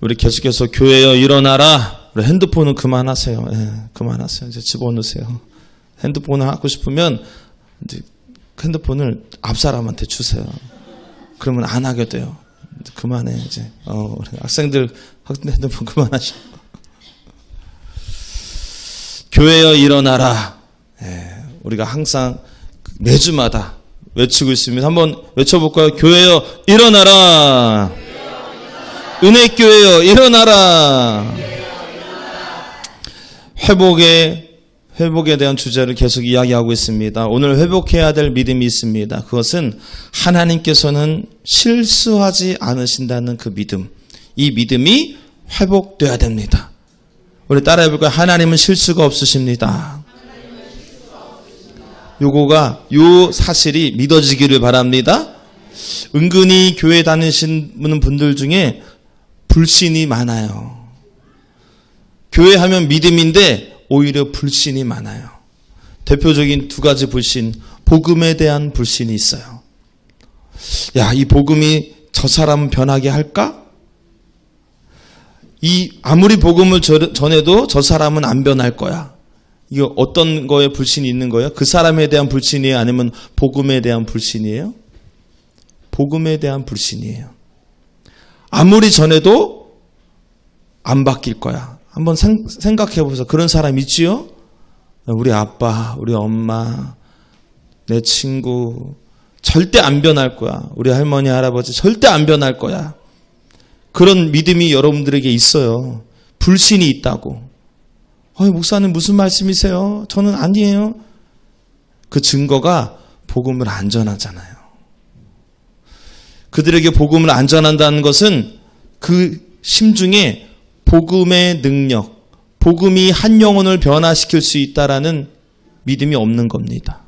우리 계속해서 교회여 일어나라. 우리 핸드폰은 그만하세요. 그만하세요. 이제 집어넣으세요. 핸드폰을 하고 싶으면 이제 핸드폰을 앞사람한테 주세요. 그러면 안 하게 돼요. 그만해 이제. 우리 학생들 핸드폰 그만하시고. 교회여 일어나라. 우리가 항상 매주마다 외치고 있습니다. 한번 외쳐볼까요? 교회여 일어나라. 은혜교회여 일어나라. 회복에 대한 주제를 계속 이야기하고 있습니다. 오늘 회복해야 될 믿음이 있습니다. 그것은 하나님께서는 실수하지 않으신다는 그 믿음. 이 믿음이 회복돼야 됩니다. 우리 따라해볼까요? 하나님은 실수가 없으십니다. 요 사실이 믿어지기를 바랍니다. 은근히 교회 다니시는 분들 중에 불신이 많아요. 교회 하면 믿음인데 오히려 불신이 많아요. 대표적인 두 가지 불신, 복음에 대한 불신이 있어요. 야, 이 복음이 저 사람 변하게 할까? 아무리 복음을 전해도 저 사람은 안 변할 거야. 이거 어떤 거에 불신이 있는 거예요? 그 사람에 대한 불신이에요? 아니면 복음에 대한 불신이에요? 복음에 대한 불신이에요. 아무리 전해도 안 바뀔 거야. 한번 생각해 보세요. 그런 사람 있지요? 우리 아빠, 우리 엄마, 내 친구 절대 안 변할 거야. 우리 할머니, 할아버지 절대 안 변할 거야. 그런 믿음이 여러분들에게 있어요. 불신이 있다고. 목사님 무슨 말씀이세요? 저는 아니에요. 그 증거가 복음을 안 전하잖아요. 그들에게 복음을 안 전한다는 것은 그 심중에 복음의 능력, 복음이 한 영혼을 변화시킬 수 있다라는 믿음이 없는 겁니다.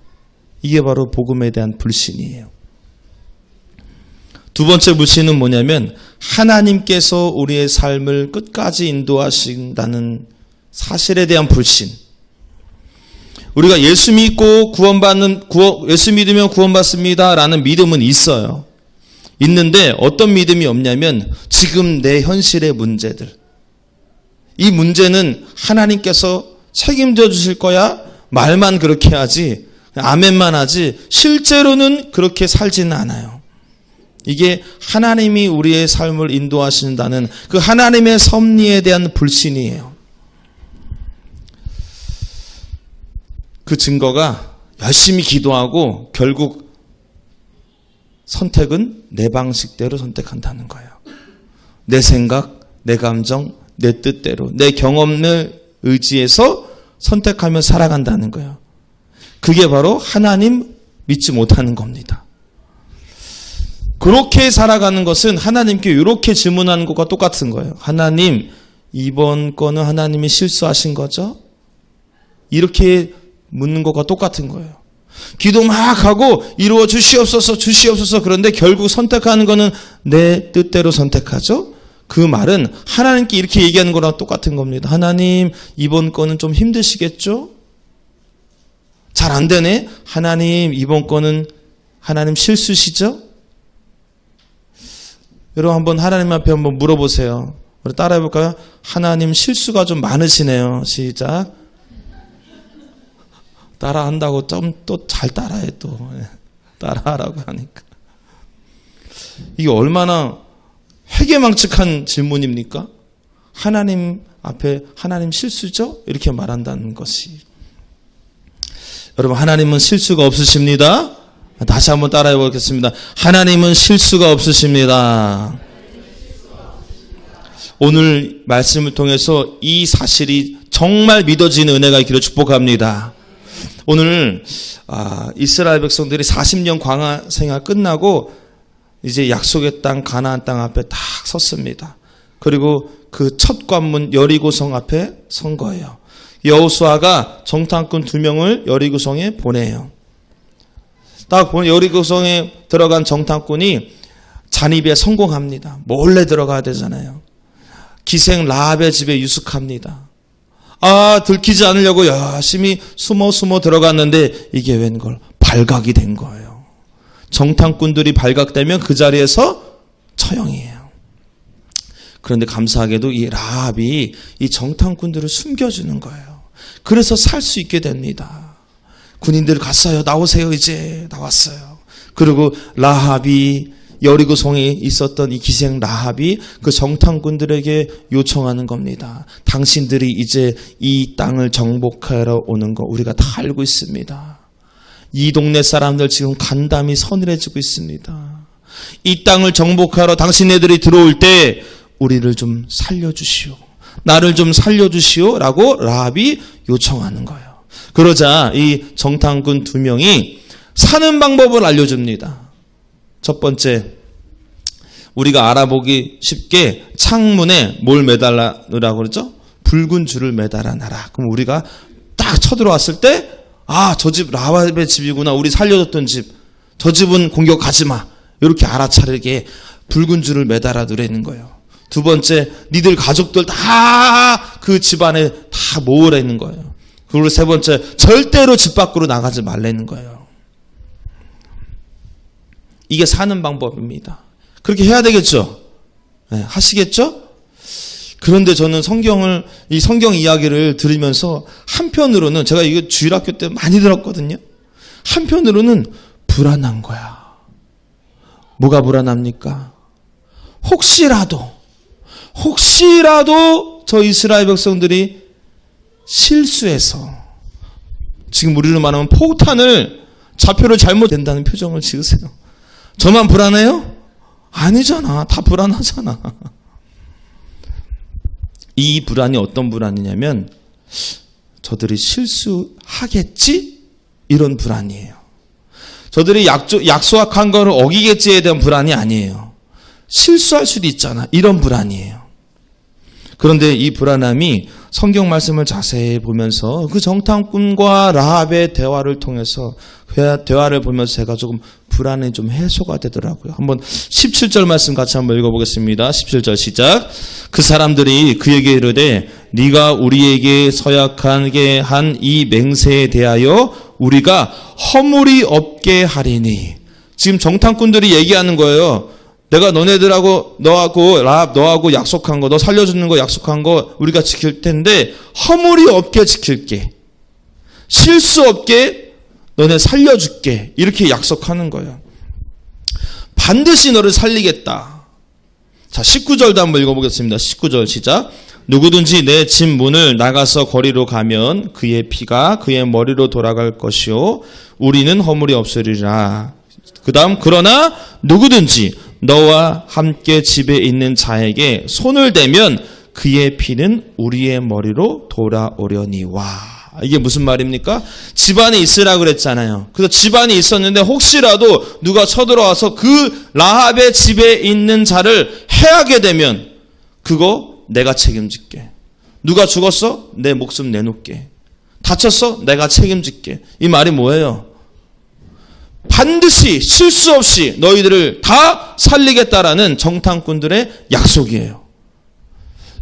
이게 바로 복음에 대한 불신이에요. 두 번째 불신은 뭐냐면 하나님께서 우리의 삶을 끝까지 인도하신다는 사실에 대한 불신. 우리가 예수 믿고 예수 믿으면 구원받습니다라는 믿음은 있어요. 있는데 어떤 믿음이 없냐면 지금 내 현실의 문제들. 이 문제는 하나님께서 책임져 주실 거야? 말만 그렇게 하지, 아멘만 하지, 실제로는 그렇게 살지는 않아요. 이게 하나님이 우리의 삶을 인도하신다는 그 하나님의 섭리에 대한 불신이에요. 그 증거가 열심히 기도하고 결국 선택은 내 방식대로 선택한다는 거예요. 내 생각, 내 감정, 내 뜻대로, 내 경험을 의지해서 선택하며 살아간다는 거예요. 그게 바로 하나님 믿지 못하는 겁니다. 그렇게 살아가는 것은 하나님께 이렇게 질문하는 것과 똑같은 거예요. 하나님, 이번 거는 하나님이 실수하신 거죠? 이렇게 묻는 것과 똑같은 거예요. 기도 막 하고 이루어 주시옵소서 주시옵소서. 그런데 결국 선택하는 거는 내 뜻대로 선택하죠. 그 말은 하나님께 이렇게 얘기하는 거랑 똑같은 겁니다. 하나님, 이번 거는 좀 힘드시겠죠? 잘 안 되네. 하나님, 이번 거는 하나님 실수시죠? 여러분 한번 하나님 앞에 한번 물어보세요. 우리 따라해 볼까요? 하나님 실수가 좀 많으시네요. 시작. 따라한다고 좀 또 잘 따라해 또. 따라하라고 하니까. 이게 얼마나 회개망측한 질문입니까? 하나님 앞에 하나님 실수죠? 이렇게 말한다는 것이. 여러분 하나님은 실수가 없으십니다. 다시 한번 따라해 보겠습니다. 하나님은 실수가 없으십니다. 오늘 말씀을 통해서 이 사실이 정말 믿어지는 은혜가 있기를 축복합니다. 오늘 이스라엘 백성들이 40년 광야 생활 끝나고 이제 약속의 땅 가나안 땅 앞에 딱 섰습니다. 그리고 그 첫 관문 여리고성 앞에 선 거예요. 여호수아가 정탐꾼 2명을 여리고성에 보내요. 딱 보면 여리고성에 들어간 정탐꾼이 잔입에 성공합니다. 몰래 들어가야 되잖아요. 기생 라합의 집에 유숙합니다. 들키지 않으려고 열심히 숨어 들어갔는데 이게 웬걸 발각이 된 거예요. 정탐꾼들이 발각되면 그 자리에서 처형이에요. 그런데 감사하게도 이 라합이 이 정탐꾼들을 숨겨주는 거예요. 그래서 살 수 있게 됩니다. 군인들 갔어요. 나오세요. 이제 나왔어요. 그리고 라합이 여리고성에 있었던 이 기생 라합이 그 정탐꾼들에게 요청하는 겁니다. 당신들이 이제 이 땅을 정복하러 오는 거 우리가 다 알고 있습니다. 이 동네 사람들 지금 간담이 서늘해지고 있습니다. 이 땅을 정복하러 당신네들이 들어올 때 우리를 좀 살려주시오. 나를 좀 살려주시오. 라고 라합이 요청하는 거예요. 그러자 이 정탐꾼 2명이 사는 방법을 알려줍니다. 첫 번째, 우리가 알아보기 쉽게 창문에 뭘 매달라고 그러죠? 붉은 줄을 매달아놔라. 그럼 우리가 딱 쳐들어왔을 때, 아, 저 집 라합의 집이구나. 우리 살려줬던 집. 저 집은 공격하지 마. 이렇게 알아차리게 붉은 줄을 매달아 두라는 거예요. 두 번째, 니들 가족들 다 그 집안에 다 모으라는 거예요. 그리고 세 번째, 절대로 집 밖으로 나가지 말라는 거예요. 이게 사는 방법입니다. 그렇게 해야 되겠죠? 네, 하시겠죠? 그런데 저는 이 성경 이야기를 들으면서 한편으로는 제가 이거 주일학교 때 많이 들었거든요. 한편으로는 불안한 거야. 뭐가 불안합니까? 혹시라도 저 이스라엘 백성들이 실수해서 지금 우리로 말하면 폭탄을 좌표를 잘못 된다는 표정을 지으세요. 저만 불안해요? 아니잖아. 다 불안하잖아. 이 불안이 어떤 불안이냐면 저들이 실수하겠지? 이런 불안이에요. 저들이 약속한 거를 어기겠지에 대한 불안이 아니에요. 실수할 수도 있잖아. 이런 불안이에요. 그런데 이 불안함이 성경 말씀을 자세히 보면서 그 정탐꾼과 라합의 대화를 통해서 대화를 보면서 제가 조금 불안이 좀 해소가 되더라고요. 한번 17절 말씀 같이 한번 읽어보겠습니다. 17절 시작. 그 사람들이 그에게 이르되 네가 우리에게 서약하게 한 이 맹세에 대하여 우리가 허물이 없게 하리니. 지금 정탐꾼들이 얘기하는 거예요. 내가 너네들하고 너하고 약속한 거, 너 살려주는 거 약속한 거 우리가 지킬 텐데 허물이 없게 지킬게. 실수 없게 너네 살려줄게. 이렇게 약속하는 거예요. 반드시 너를 살리겠다. 자, 19절도 한번 읽어보겠습니다. 19절 시작. 누구든지 내 집 문을 나가서 거리로 가면 그의 피가 그의 머리로 돌아갈 것이요 우리는 허물이 없으리라. 그 다음, 그러나 누구든지 너와 함께 집에 있는 자에게 손을 대면 그의 피는 우리의 머리로 돌아오려니와. 이게 무슨 말입니까? 집안에 있으라 그랬잖아요. 그래서 집안에 있었는데 혹시라도 누가 쳐들어와서 그 라합의 집에 있는 자를 해하게 되면 그거 내가 책임질게. 누가 죽었어? 내 목숨 내놓게. 다쳤어? 내가 책임질게. 이 말이 뭐예요? 반드시 실수 없이 너희들을 다 살리겠다라는 정탐꾼들의 약속이에요.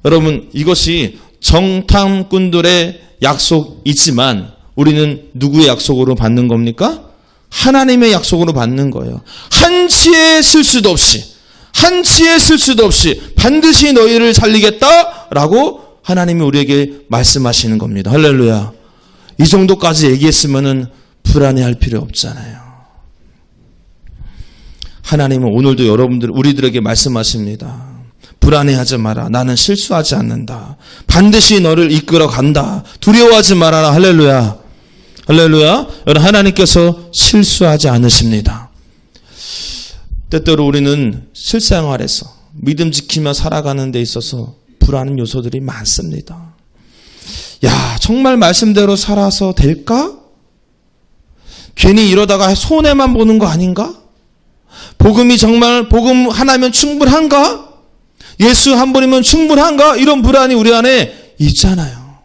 여러분, 이것이 정탐꾼들의 약속이지만 우리는 누구의 약속으로 받는 겁니까? 하나님의 약속으로 받는 거예요. 한치의 실수도 없이 반드시 너희를 살리겠다라고 하나님이 우리에게 말씀하시는 겁니다. 할렐루야. 이 정도까지 얘기했으면은 불안해할 필요 없잖아요. 하나님은 오늘도 우리들에게 말씀하십니다. 불안해하지 마라. 나는 실수하지 않는다. 반드시 너를 이끌어 간다. 두려워하지 말아라. 할렐루야. 할렐루야. 여러분, 하나님께서 실수하지 않으십니다. 때때로 우리는 실생활에서 믿음 지키며 살아가는 데 있어서 불안한 요소들이 많습니다. 야, 정말 말씀대로 살아서 될까? 괜히 이러다가 손해만 보는 거 아닌가? 복음이 정말 복음 하나면 충분한가? 예수 한 분이면 충분한가? 이런 불안이 우리 안에 있잖아요.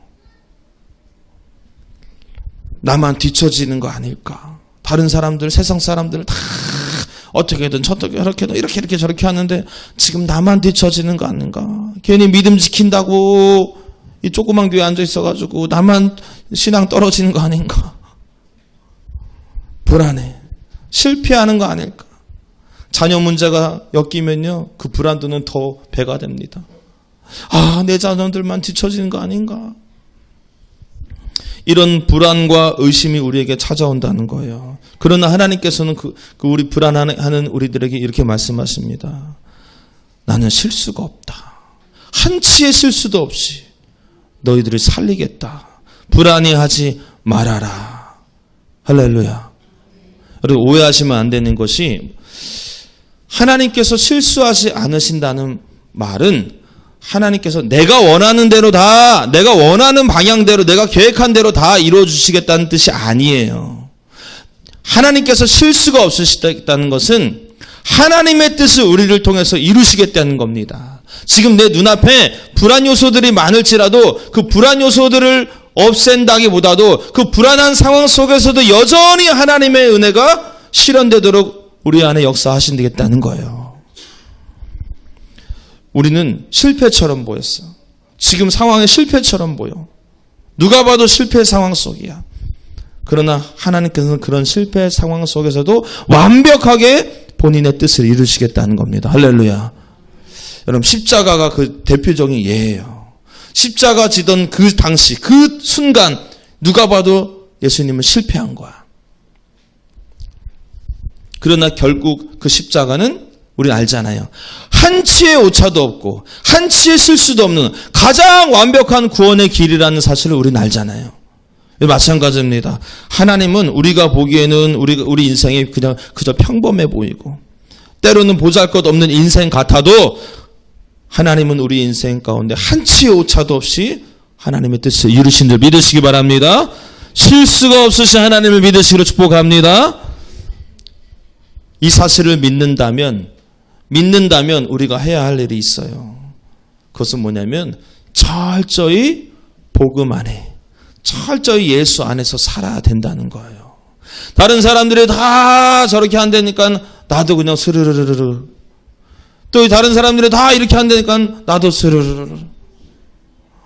나만 뒤처지는 거 아닐까? 다른 사람들, 세상 사람들 다 어떻게든 저렇게든 이렇게 저렇게 하는데 지금 나만 뒤처지는 거 아닌가? 괜히 믿음 지킨다고 이 조그만 교회에 앉아 있어가지고 나만 신앙 떨어지는 거 아닌가? 불안해. 실패하는 거 아닐까? 자녀 문제가 엮이면요, 그 불안도는 더 배가 됩니다. 내 자녀들만 뒤처지는 거 아닌가? 이런 불안과 의심이 우리에게 찾아온다는 거예요. 그러나 하나님께서는 그 우리 불안하는 우리들에게 이렇게 말씀하십니다. 나는 실수가 없다. 한치의 실수도 없이 너희들을 살리겠다. 불안해하지 말아라. 할렐루야. 여러분, 오해하시면 안 되는 것이, 하나님께서 실수하지 않으신다는 말은 하나님께서 내가 원하는 대로 다, 내가 원하는 방향대로, 내가 계획한 대로 다 이루어주시겠다는 뜻이 아니에요. 하나님께서 실수가 없으시다는 것은 하나님의 뜻을 우리를 통해서 이루시겠다는 겁니다. 지금 내 눈앞에 불안 요소들이 많을지라도 그 불안 요소들을 없앤다기보다도 그 불안한 상황 속에서도 여전히 하나님의 은혜가 실현되도록 우리 안에 역사하신다는 거예요. 우리는 실패처럼 보였어. 지금 상황이 실패처럼 보여. 누가 봐도 실패 상황 속이야. 그러나 하나님께서는 그런 실패 상황 속에서도 완벽하게 본인의 뜻을 이루시겠다는 겁니다. 할렐루야. 여러분, 십자가가 그 대표적인 예예요. 십자가 지던 그 당시, 그 순간 누가 봐도 예수님은 실패한 거야. 그러나 결국 그 십자가는 우리는 알잖아요. 한치의 오차도 없고 한치의 실수도 없는 가장 완벽한 구원의 길이라는 사실을 우리는 알잖아요. 마찬가지입니다. 하나님은 우리가 보기에는 우리 인생이 그저 평범해 보이고 때로는 보잘것없는 인생 같아도 하나님은 우리 인생 가운데 한치의 오차도 없이 하나님의 뜻을 이루신 줄 믿으시기 바랍니다. 실수가 없으신 하나님을 믿으시기로 축복합니다. 이 사실을 믿는다면 우리가 해야 할 일이 있어요. 그것은 뭐냐면 철저히 복음 안에, 철저히 예수 안에서 살아야 된다는 거예요. 다른 사람들이 다 저렇게 한다니까 나도 그냥 스르르르르. 또 다른 사람들이 다 이렇게 한다니까 나도 스르르르.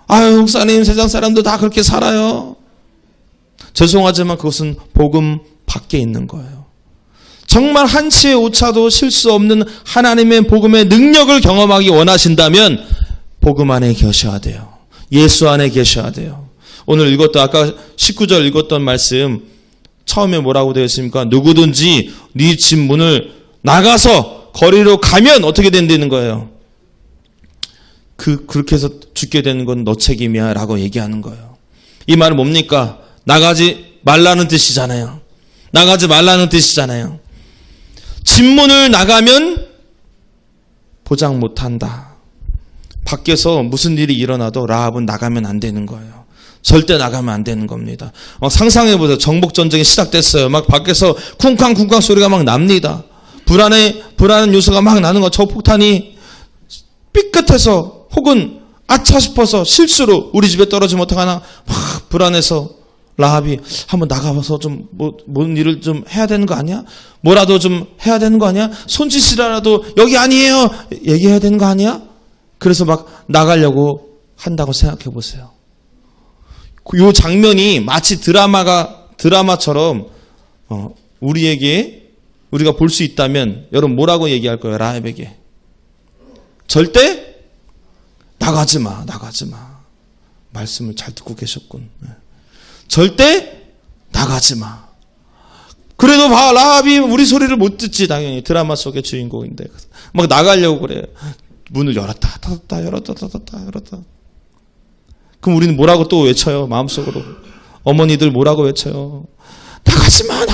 아유, 목사님, 세상 사람도 다 그렇게 살아요. 죄송하지만 그것은 복음 밖에 있는 거예요. 정말 한치의 오차도 실수 없는 하나님의 복음의 능력을 경험하기 원하신다면 복음 안에 계셔야 돼요. 예수 안에 계셔야 돼요. 오늘 읽었던 아까 19절 읽었던 말씀 처음에 뭐라고 되어 있습니까? 누구든지 네 집 문을 나가서 거리로 가면 어떻게 된다는 거예요? 그렇게 해서 죽게 되는 건 너 책임이야 라고 얘기하는 거예요. 이 말은 뭡니까? 나가지 말라는 뜻이잖아요. 나가지 말라는 뜻이잖아요. 집문을 나가면 보장 못한다. 밖에서 무슨 일이 일어나도 라합은 나가면 안 되는 거예요. 절대 나가면 안 되는 겁니다. 상상해보세요. 정복전쟁이 시작됐어요. 막 밖에서 쿵쾅쿵쾅 소리가 막 납니다. 불안한 요소가 막 나는 거. 저 폭탄이 삐끗해서 혹은 아차 싶어서 실수로 우리 집에 떨어지면 어떡하나 막 불안해서 라합이 한번 나가봐서 좀 뭔 일을 좀 해야 되는 거 아니야? 뭐라도 좀 해야 되는 거 아니야? 손짓이라도 여기 아니에요 얘기해야 되는 거 아니야? 그래서 막 나가려고 한다고 생각해 보세요. 이 장면이 마치 드라마처럼 우리가 볼 수 있다면 여러분 뭐라고 얘기할 거예요? 라합에게 절대 나가지 마. 말씀을 잘 듣고 계셨군. 절대 나가지 마. 그래도 라합이 우리 소리를 못 듣지. 당연히 드라마 속의 주인공인데 막 나가려고 그래요. 문을 열었다 닫았다 열었다 닫았다 열었다. 그럼 우리는 뭐라고 또 외쳐요? 마음속으로 어머니들 뭐라고 외쳐요? 나가지 마.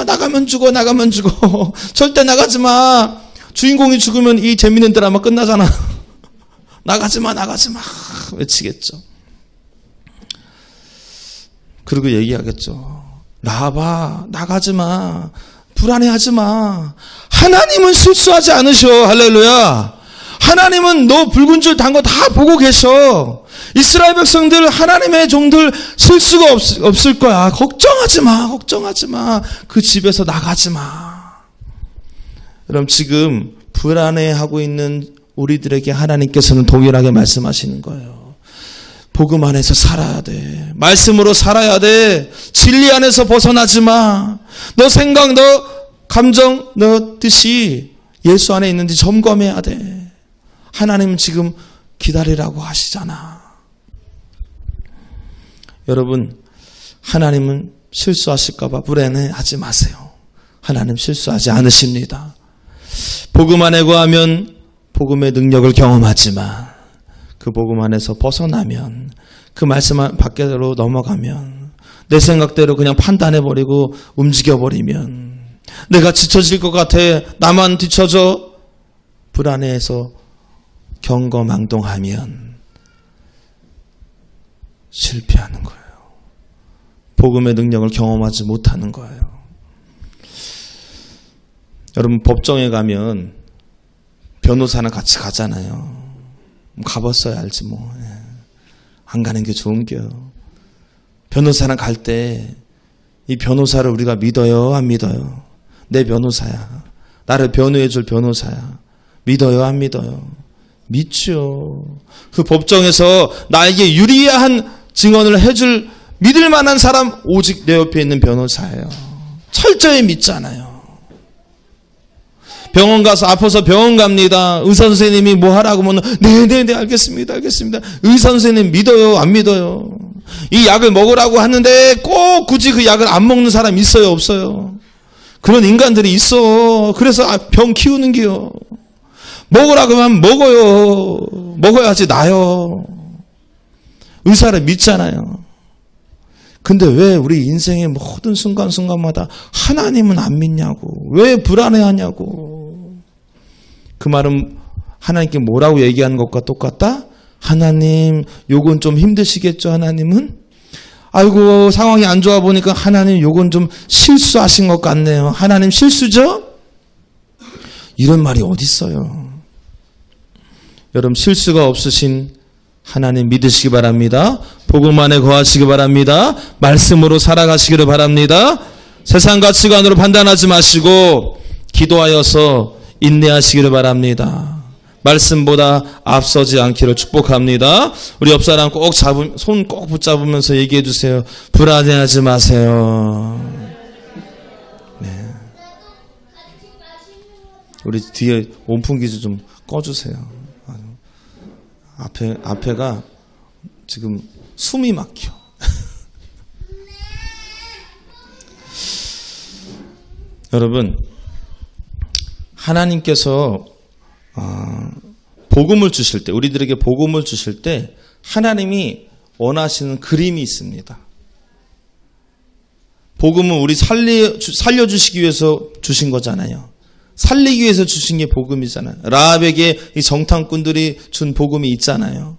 나가면 죽어. 절대 나가지 마. 주인공이 죽으면 이 재밌는 드라마 끝나잖아. 나가지 마. 외치겠죠. 그리고 얘기하겠죠. 라합아, 나가지 마. 불안해하지 마. 하나님은 실수하지 않으셔. 할렐루야. 하나님은 너 붉은 줄 단 거 다 보고 계셔. 이스라엘 백성들, 하나님의 종들 실수가 없을 거야. 걱정하지 마. 그 집에서 나가지 마. 그럼 지금 불안해하고 있는 우리들에게 하나님께서는 동일하게 말씀하시는 거예요. 복음 안에서 살아야 돼. 말씀으로 살아야 돼. 진리 안에서 벗어나지 마. 너 생각, 너 감정, 너 뜻이 예수 안에 있는지 점검해야 돼. 하나님은 지금 기다리라고 하시잖아. 여러분, 하나님은 실수하실까봐 불안해하지 마세요. 하나님 실수하지 않으십니다. 복음 안에 거하면 복음의 능력을 경험하지만 그 복음 안에서 벗어나면 그 말씀 밖으로 넘어가면 내 생각대로 그냥 판단해버리고 움직여버리면 내가 지쳐질 것 같아 나만 뒤쳐져 불안해해서 경거망동하면 실패하는 거예요. 복음의 능력을 경험하지 못하는 거예요. 여러분 법정에 가면 변호사랑 같이 가잖아요. 가봤어야 알지 뭐. 안 가는 게 좋은겨. 변호사랑 갈 때 이 변호사를 우리가 믿어요 안 믿어요? 내 변호사야. 나를 변호해줄 변호사야. 믿어요 안 믿어요? 믿죠. 그 법정에서 나에게 유리한 증언을 해줄 믿을 만한 사람 오직 내 옆에 있는 변호사예요. 철저히 믿잖아요. 병원 가서 아파서 병원 갑니다. 의사 선생님이 뭐 하라고 하면 네네네 알겠습니다. 의사 선생님 믿어요 안 믿어요? 이 약을 먹으라고 하는데 꼭 굳이 그 약을 안 먹는 사람 있어요 없어요? 그런 인간들이 있어. 그래서 병 키우는 게요. 먹으라고 하면 먹어요. 먹어야지 나요. 의사를 믿잖아요. 근데 왜 우리 인생의 모든 순간순간마다 하나님은 안 믿냐고. 왜 불안해하냐고. 그 말은 하나님께 뭐라고 얘기하는 것과 똑같다? 하나님 요건 좀 힘드시겠죠 하나님은? 아이고 상황이 안 좋아 보니까 하나님 요건 좀 실수하신 것 같네요. 하나님 실수죠? 이런 말이 어디 있어요. 여러분 실수가 없으신 하나님 믿으시기 바랍니다. 복음 안에 거하시기 바랍니다. 말씀으로 살아가시기를 바랍니다. 세상 가치관으로 판단하지 마시고 기도하여서 인내하시기를 바랍니다. 말씀보다 앞서지 않기를 축복합니다. 우리 옆사람 꼭 손 꼭 붙잡으면서 얘기해 주세요. 불안해하지 마세요. 네. 우리 뒤에 온풍기주 좀 꺼주세요. 앞에가 지금 숨이 막혀. 여러분, 하나님께서 복음을 주실 때, 우리들에게 복음을 주실 때 하나님이 원하시는 그림이 있습니다. 복음은 우리 살려주시기 위해서 주신 거잖아요. 살리기 위해서 주신 게 복음이잖아요. 라합에게 이 정탐꾼들이 준 복음이 있잖아요.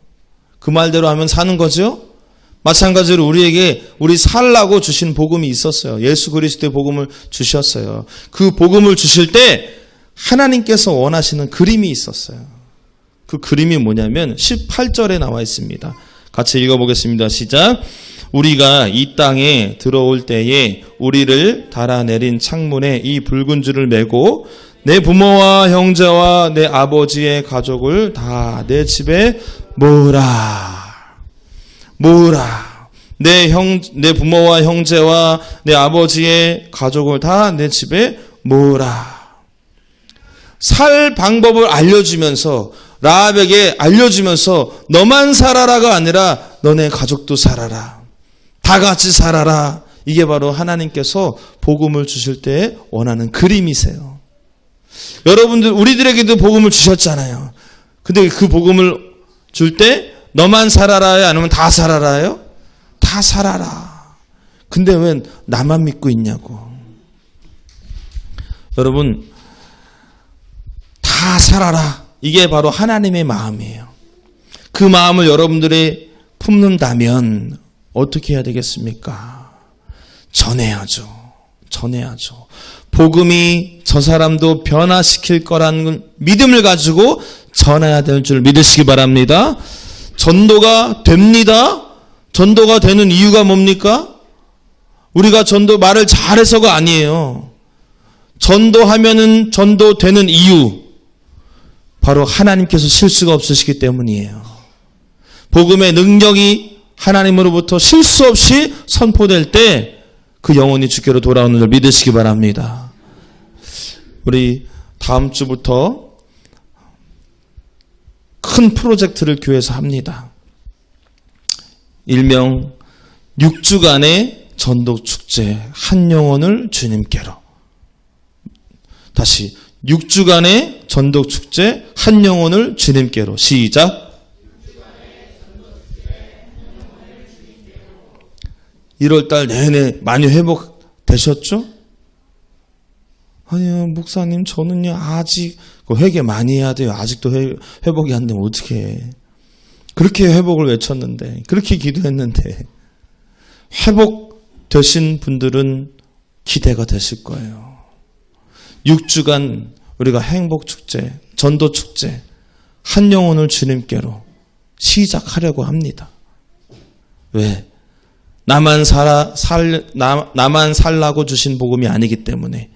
그 말대로 하면 사는 거죠. 마찬가지로 우리 살라고 주신 복음이 있었어요. 예수 그리스도의 복음을 주셨어요. 그 복음을 주실 때 하나님께서 원하시는 그림이 있었어요. 그 그림이 뭐냐면 18절에 나와 있습니다. 같이 읽어보겠습니다. 시작. 우리가 이 땅에 들어올 때에 우리를 달아내린 창문에 이 붉은 줄을 메고 내 부모와 형제와 내 아버지의 가족을 다 내 집에 모으라. 내 부모와 형제와 내 아버지의 가족을 다 내 집에 모으라. 살 방법을 알려주면서 라합에게 알려주면서 너만 살아라가 아니라 너네 가족도 살아라. 다 같이 살아라. 이게 바로 하나님께서 복음을 주실 때 원하는 그림이세요. 여러분들 우리들에게도 복음을 주셨잖아요. 근데 그 복음을 줄 때 너만 살아라요? 아니면 다 살아라요? 다 살아라. 근데 왜 나만 믿고 있냐고. 여러분 다 살아라. 이게 바로 하나님의 마음이에요. 그 마음을 여러분들이 품는다면 어떻게 해야 되겠습니까? 전해야죠. 복음이 저 사람도 변화시킬 거라는 믿음을 가지고 전해야 될 줄 믿으시기 바랍니다. 전도가 됩니다. 전도가 되는 이유가 뭡니까? 우리가 전도 말을 잘해서가 아니에요. 전도하면은 전도되는 이유 바로 하나님께서 실수가 없으시기 때문이에요. 복음의 능력이 하나님으로부터 실수 없이 선포될 때 그 영혼이 주께로 돌아오는 줄 믿으시기 바랍니다. 우리 다음 주부터 큰 큰 프로젝트를 교회에서 합니다. 일명 6주간의 전도축제 한 영혼을 주님께로. 다시 6주간의 전도축제 한 영혼을 주님께로. 시작. 1월달 내내 많이 회복되셨죠? 아니요, 목사님, 저는요, 아직, 회개 많이 해야 돼요. 아직도 회복이 안 되면 어떻게 해. 그렇게 회복을 외쳤는데, 그렇게 기도했는데, 회복되신 분들은 기대가 되실 거예요. 6주간 우리가 행복축제, 전도축제, 한 영혼을 주님께로 시작하려고 합니다. 왜? 나만 살라고 주신 복음이 아니기 때문에,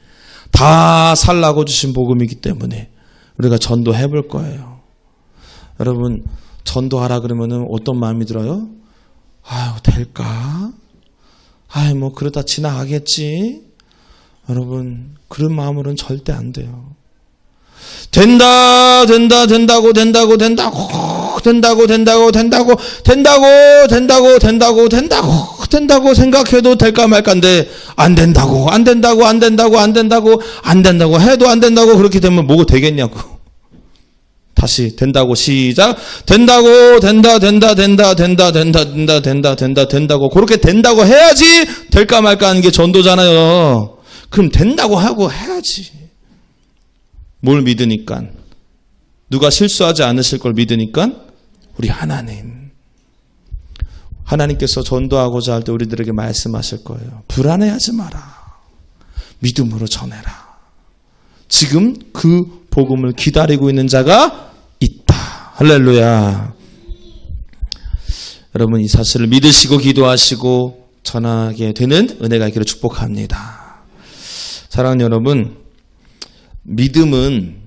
다 살라고 주신 복음이기 때문에 우리가 전도해 볼 거예요. 여러분, 전도하라 그러면은 어떤 마음이 들어요? 아유, 될까? 아유, 뭐 그러다 지나가겠지? 여러분, 그런 마음으로는 절대 안 돼요. 된다고 생각해도 될까 말까인데 안 된다고 해도 안 된다고 그렇게 되면 뭐가 되겠냐고. 다시 된다고 시작. 된다고 그렇게 된다고 해야지 될까 말까 하는 게 전도잖아요. 그럼 된다고 하고 해야지. 뭘 믿으니까? 누가 실수하지 않으실 걸 믿으니까? 우리 하나님께서 전도하고자 할 때 우리들에게 말씀하실 거예요. 불안해하지 마라. 믿음으로 전해라. 지금 그 복음을 기다리고 있는 자가 있다. 할렐루야. 여러분, 이 사실을 믿으시고 기도하시고 전하게 되는 은혜가 있기를 축복합니다. 사랑하는 여러분, 믿음은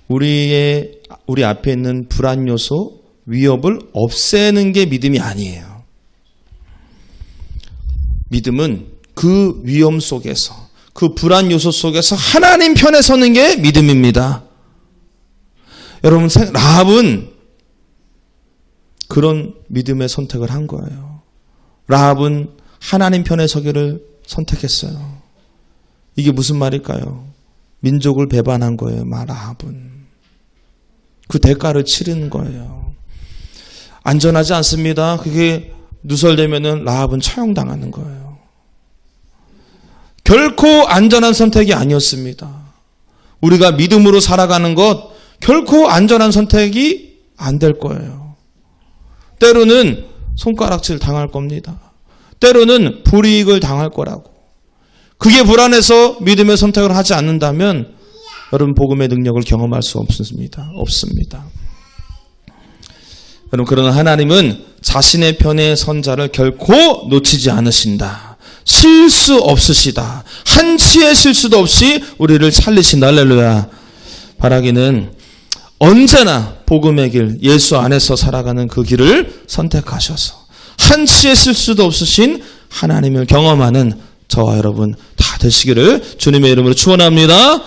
우리 앞에 있는 불안 요소, 위협을 없애는 게 믿음이 아니에요. 믿음은 그 위험 속에서, 그 불안 요소 속에서 하나님 편에 서는 게 믿음입니다. 여러분, 라합은 그런 믿음의 선택을 한 거예요. 라합은 하나님 편에 서기를 선택했어요. 이게 무슨 말일까요? 민족을 배반한 거예요, 라합은. 그 대가를 치르는 거예요. 안전하지 않습니다. 그게 누설되면은 라합은 처형당하는 거예요. 결코 안전한 선택이 아니었습니다. 우리가 믿음으로 살아가는 것 결코 안전한 선택이 안 될 거예요. 때로는 손가락질 당할 겁니다. 때로는 불이익을 당할 거라고. 그게 불안해서 믿음의 선택을 하지 않는다면 여러분, 복음의 능력을 경험할 수 없습니다. 여러분, 그러나 하나님은 자신의 편에 선 자를 결코 놓치지 않으신다. 실수 없으시다. 한치의 실수도 없이 우리를 살리신다. 할렐루야. 바라기는 언제나 복음의 길, 예수 안에서 살아가는 그 길을 선택하셔서 한치의 실수도 없으신 하나님을 경험하는 저와 여러분 다 되시기를 주님의 이름으로 축원합니다.